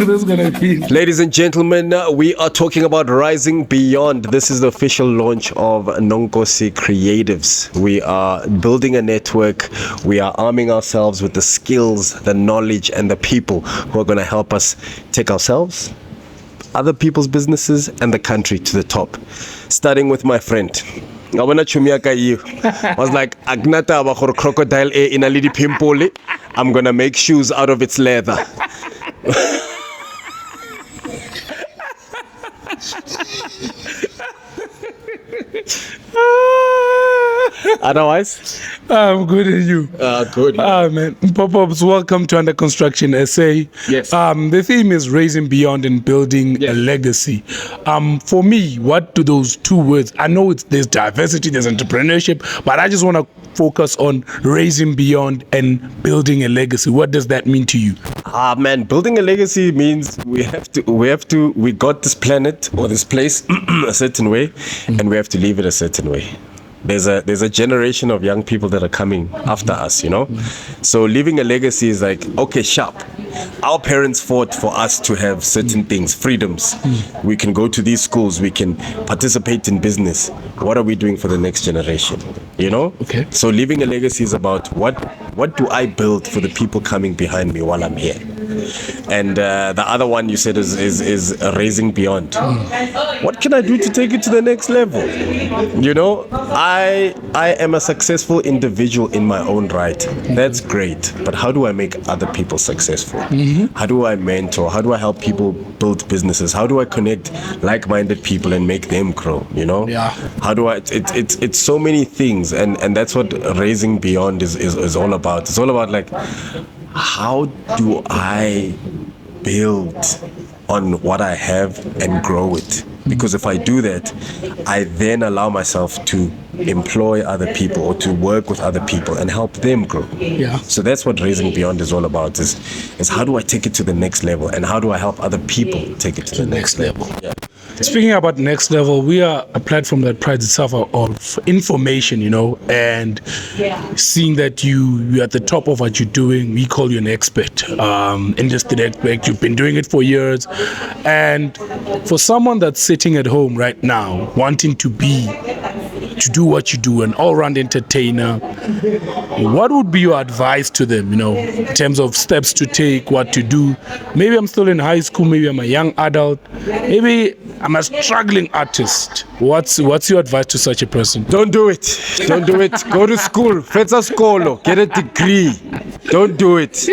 That's gonna be. Ladies and gentlemen, we are talking about Rising Beyond. This is the official launch of Nonkosi Creatives. We are building a network. We are arming ourselves with the skills, the knowledge, and the people who are going to help us take ourselves, other people's businesses, and the country to the top. Starting with my friend. I was like, Agnata Abakor crocodile in a little pimpole. I'm gonna make shoes out of its leather. Otherwise, I'm good at you. Good. Man. Mpho Popps, welcome to Under Construction SA. Yes. The theme is raising beyond and building a legacy. For me, what do those two words? I know there's diversity, there's entrepreneurship, but I just want to focus on raising beyond and building a legacy. What does that mean to you? Man, building a legacy means we got this planet or this place a certain way, and we have to leave it a certain way. There's a generation of young people that are coming after us, you know. So leaving a legacy is like, okay, sharp. Our parents fought for us to have certain things, freedoms. We can go to these schools, we can participate in business. What are we doing for the next generation? You know? Okay. So leaving a legacy is about what do I build for the people coming behind me while I'm here? And the other one you said is raising beyond. What can I do to take it to the next level? You know, I am a successful individual in my own right. That's great. But how do I make other people successful? How do I mentor? How do I help people build businesses? How do I connect like-minded people and make them grow? You know? Yeah. How do I? It's so many things, and that's what raising beyond is all about. It's all about like, how do I build on what I have and grow it? Because if I do that, I then allow myself to employ other people or to work with other people and help them grow. Yeah. So that's what raising beyond is all about, is how do I take it to the next level, and how do I help other people take it to the next level? Yeah. Speaking about next level, we are a platform that prides itself of information, you know, and seeing that you're at the top of what you're doing, we call you an expert, industry expert. You've been doing it for years. And for someone that's sitting at home right now, wanting to do what you do, an all-round entertainer, what would be your advice to them, you know, in terms of steps to take, what to do? Maybe I'm still in high school, maybe I'm a young adult, maybe I'm a struggling artist. What's your advice to such a person? Don't do it. Don't do it. Go to school. Fetsa skolo. Get a degree. Don't do it.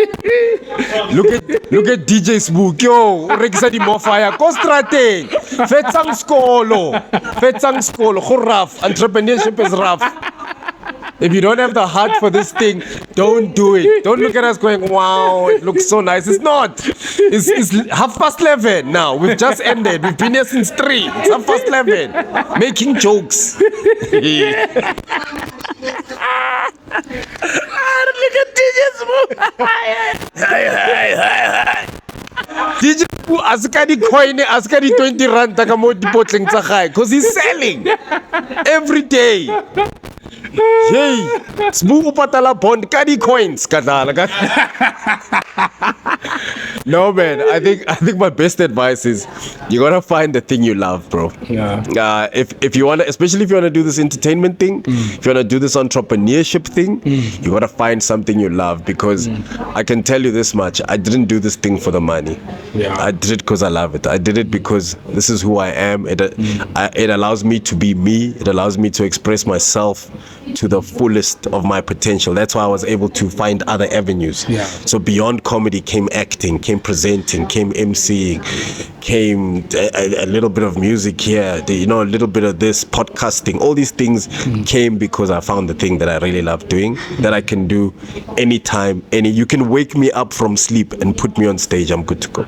Look at DJ Spook. Yo, rekisa di mofaya. Go strateng. Fetsang skolo. Fetsang skolo. Go rough. Entrepreneurship is rough. If you don't have the heart for this thing, don't do it. Don't look at us going, wow, it looks so nice. It's not. It's 11:30 now. We've just ended. We've been here since 3. It's 11:30. Making jokes. Look at DJ Spook. Hi. DJ Spook, aska di coin, aska di 20 rand taka mo dipotleng tsa gae, because he's selling every day. Hey, Spook upatala bond kadi coins kadala. No man, I think my best advice is you gotta find the thing you love, bro. Yeah. If you wanna, especially if you wanna do this entertainment thing, if you wanna do this entrepreneurship thing, you gotta find something you love. Because I can tell you this much: I didn't do this thing for the money. Yeah. I did it because I love it. I did it because this is who I am. It allows me to be me. It allows me to express myself to the fullest of my potential. That's why I was able to find other avenues. Yeah. So beyond comedy came acting, came presenting, came emceeing, came a little bit of music here, a little bit of this, podcasting. All these things came because I found the thing that I really love doing, that I can do anytime, you can wake me up from sleep and put me on stage, I'm good to go.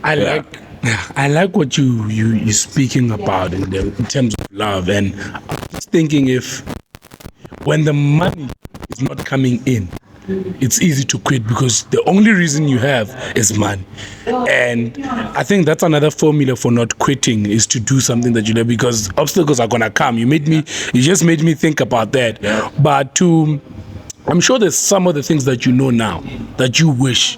I like what you're speaking about in terms of love, and I'm just thinking if when the money is not coming in, it's easy to quit because the only reason you have is money. And I think that's another formula for not quitting, is to do something that you love, because obstacles are gonna come. You just made me think about that. Yeah. But I'm sure there's some of the things that you know now that you wish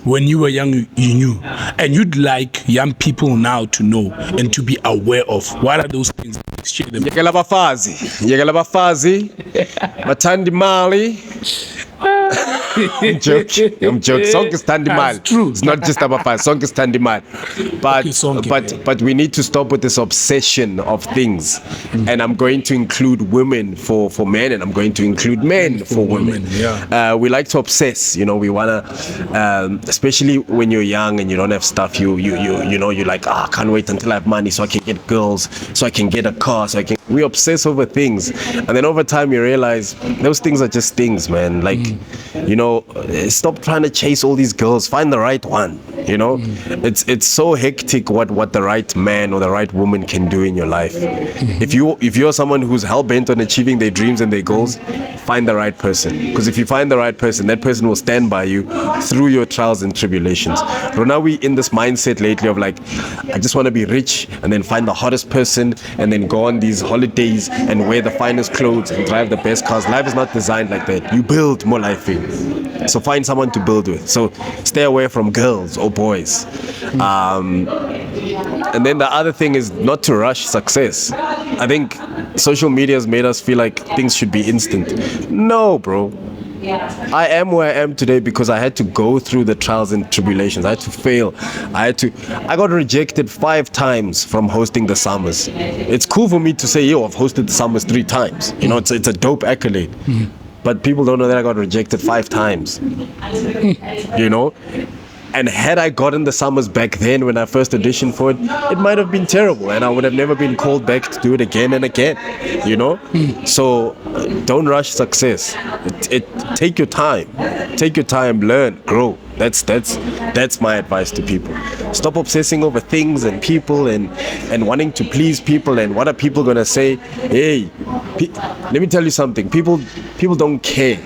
when you were young you knew, and you'd like young people now to know and to be aware of? What are those things? Share them. Yekela bafazi bathanda imali. I'm joking. Sonke sithanda imali. That's true. It's not just abafazi. Sonke sithanda imali. But we need to stop with this obsession of things. And I'm going to include women for men, and I'm going to include men for women. Yeah. We like to obsess. You know, we wanna, especially when you're young and you don't have stuff. You know, you're like, I can't wait until I have money so I can get girls, so I can get a car, so I can. We obsess over things, and then over time you realize those things are just things, man. Like, you know, stop trying to chase all these girls. Find the right one. You know, it's so hectic what the right man or the right woman can do in your life. If you're someone who's hell bent on achieving their dreams and their goals, find the right person. Because if you find the right person, that person will stand by you through your trials and tribulations. But now we in this mindset lately of like, I just want to be rich and then find the hottest person and then go on these holidays and wear the finest clothes and drive the best cars. Life is not designed like that. You build more life in. So find someone to build with. So stay away from girls or boys. And then the other thing is not to rush success. I think social media has made us feel like things should be instant. No, bro. I am where I am today because I had to go through the trials and tribulations. I had to fail. I got rejected 5 times from hosting the summers. It's cool for me to say, yo, I've hosted the summers 3 times. You know, it's a dope accolade. But people don't know that I got rejected 5 times. You know? And had I gotten the summers back then when I first auditioned for it, it might have been terrible and I would have never been called back to do it again and again, you know? So don't rush success. Take your time. Take your time, learn, grow. That's my advice to people. Stop obsessing over things and people and wanting to please people and what are people gonna say. Hey, let me tell you something. People don't care.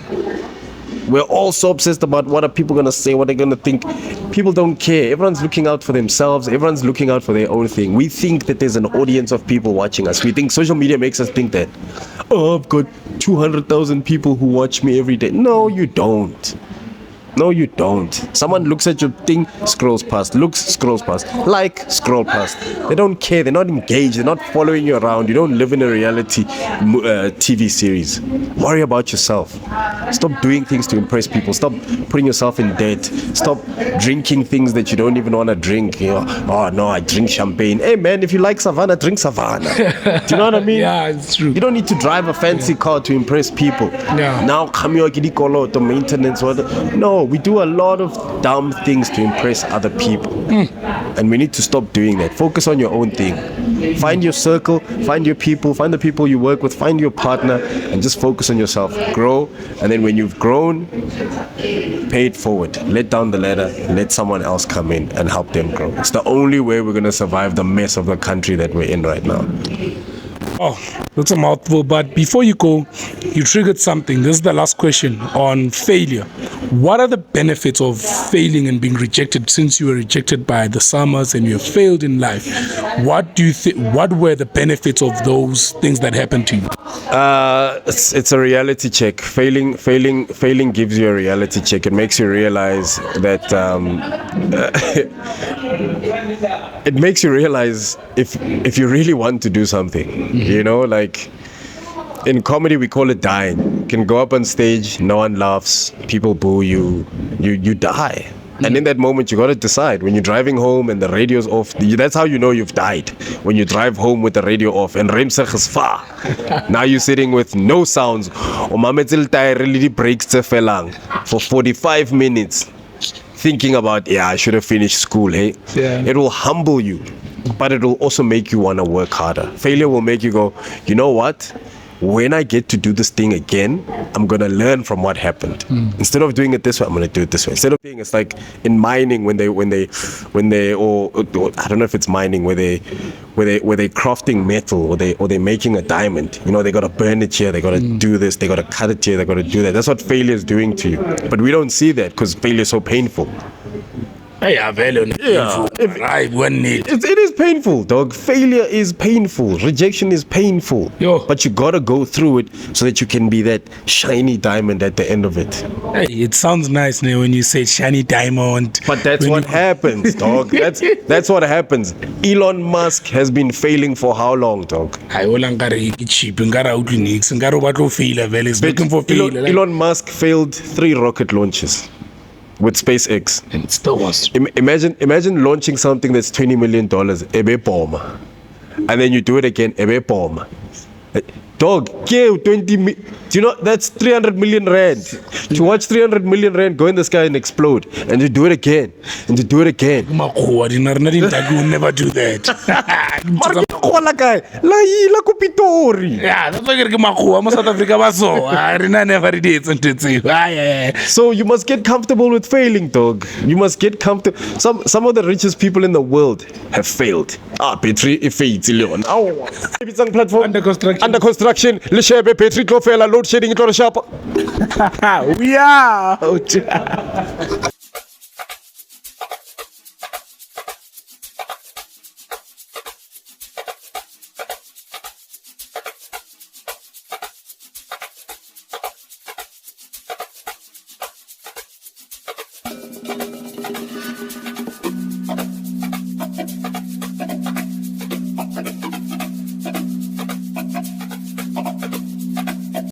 We're all so obsessed about what are people going to say, what they're going to think. People don't care. Everyone's looking out for themselves. Everyone's looking out for their own thing. We think that there's an audience of people watching us. We think social media makes us think that, oh, I've got 200,000 people who watch me every day. No, you don't. No, you don't. Someone looks at your thing, scrolls past, scrolls past, scroll past. They don't care. They're not engaged. They're not following you around. You don't live in a reality TV series. Worry about yourself. Stop doing things to impress people. Stop putting yourself in debt. Stop drinking things that you don't even want to drink. You know, oh no, I drink champagne. Hey man, if you like Savannah, drink Savannah. Do you know what I mean? Yeah, it's true. You don't need to drive a fancy car to impress people. Yeah. Now come here, get the maintenance. No. We do a lot of dumb things to impress other people. And we need to stop doing that. Focus on your own thing. Find your circle, find your people, find the people you work with, find your partner, and just focus on yourself. Grow, and then when you've grown, pay it forward. Let down the ladder, let someone else come in and help them grow. It's the only way we're going to survive the mess of the country that we're in right now. Oh, that's a mouthful. But before you go, you triggered something. This is the last question on failure. What are the benefits of failing and being rejected since you were rejected by the summers and you have failed in life? What do you think? What were the benefits of those things that happened to you? It's a reality check. Failing gives you a reality check. It makes you realize that it makes you realize if you really want to do something, you know, like in comedy we call it dying. You can go up on stage, no one laughs, people boo you, you die. And in that moment, you got to decide. When you're driving home and the radio's off, that's how you know you've died. When you drive home with the radio off and Remseg is far. Now you're sitting with no sounds. Really breaks for 45 minutes. Thinking about, I should have finished school, hey? Yeah. It will humble you, but it will also make you want to work harder. Failure will make you go, you know what? When I get to do this thing again, I'm going to learn from what happened. Instead of doing it this way, I'm going to do it this way. Instead of being, it's like in mining when they or I don't know if it's mining where they crafting metal or they're making a diamond. You know, they got to burn it here, they got to do this, they got to cut it here, they got to do that. That's what failure is doing to you. But we don't see that because failure is so painful. Yeah, vele Yeah, if- hayi kwanethu. It is painful, dog. Failure is painful. Rejection is painful. Yo. But you gotta go through it so that you can be that shiny diamond at the end of it. Hey, it sounds nice now when you say shiny diamond. But that's When what you- happens, dog. That's what happens. Elon Musk has been failing for how long, dog? hayi ola nkare ke cheap nkare ha utlwe nix nkare o batla ho faila vele is looking for failure like, Elon Musk failed 3 rocket launches with SpaceX. and it still was Imagine launching something that's $20 million, ebe bomba, and then you do it again, ebe bomba. Dog, do you know that's 300 million rand? To watch 300 million rand go in the sky and explode, and you do it again, and you do it again. makgowa dina rena dintaki will never do that. Mara ke gola kae? La ko Pitori. Yeah, that's why ke re ke makgowa mo South Africa ba so rena never re di etse ntho tseo. So you must get comfortable with failing, dog. You must get comfortable. Some of the richest people in the world have failed. Petri e faitse le yona. Aowa. Bitsang platform Under construction. Under construction. Le shebe Petri tlo fela load shedding e tlo re shapa. We out.